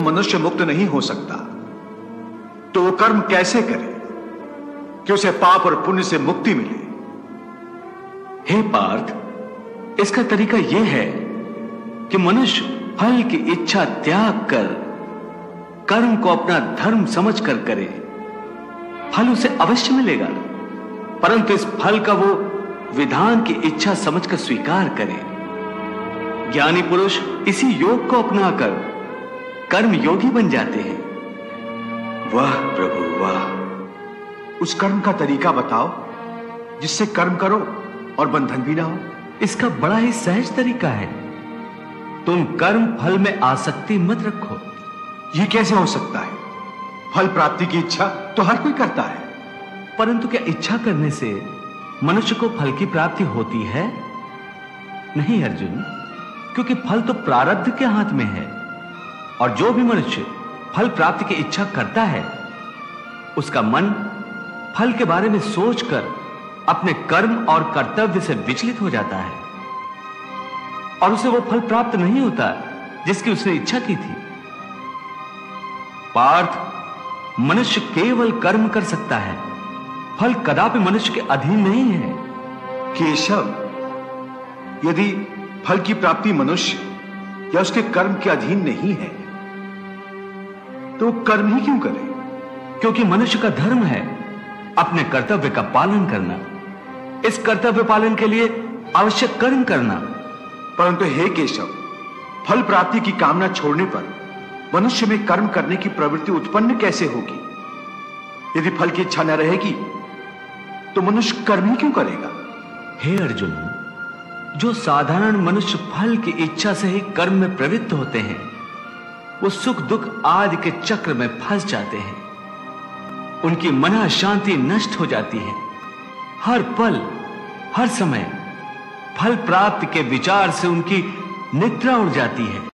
मनुष्य मुक्त नहीं हो सकता, तो वो कर्म कैसे करे कि उसे पाप और पुण्य से मुक्ति मिले? हे पार्थ, इसका तरीका यह है कि मनुष्य फल की इच्छा त्याग कर कर्म को अपना धर्म समझकर करे। फल उसे अवश्य मिलेगा, परंतु इस फल का वो विधान की इच्छा समझकर स्वीकार करे। ज्ञानी पुरुष इसी योग को अपनाकर कर्म योगी बन जाते हैं। वाह प्रभु वाह, उस कर्म का तरीका बताओ जिससे कर्म करो और बंधन भी ना हो। इसका बड़ा ही सहज तरीका है। तुम कर्म फल में आसक्ति मत रखो। यह कैसे हो सकता है? फल प्राप्ति की इच्छा तो हर कोई करता है। परंतु क्या इच्छा करने से मनुष्य को फल की प्राप्ति होती है? नहीं अर्जुन, क्योंकि फल तो प्रारब्ध के हाथ में है, और जो भी मनुष्य फल प्राप्ति की इच्छा करता है उसका मन फल के बारे में सोचकर अपने कर्म और कर्तव्य से विचलित हो जाता है और उसे वो फल प्राप्त नहीं होता जिसकी उसने इच्छा की थी। पार्थ, मनुष्य केवल कर्म कर सकता है, फल कदापि मनुष्य के अधीन नहीं है। केशव, यदि फल की प्राप्ति मनुष्य या उसके कर्म के अधीन नहीं है तो कर्म ही क्यों करे? क्योंकि मनुष्य का धर्म है अपने कर्तव्य का पालन करना, इस कर्तव्य पालन के लिए आवश्यक कर्म करना। परंतु हे केशव, फल प्राप्ति की कामना छोड़ने पर मनुष्य में कर्म करने की प्रवृत्ति उत्पन्न कैसे होगी? यदि फल की इच्छा न रहेगी तो मनुष्य कर्म ही क्यों करेगा? हे अर्जुन, जो साधारण मनुष्य फल की इच्छा से ही कर्म में प्रवृत्त होते हैं वो सुख दुख आदि के चक्र में फंस जाते हैं। उनकी मन शांति नष्ट हो जाती है। हर पल हर समय फल प्राप्ति के विचार से उनकी निद्रा उड़ जाती है।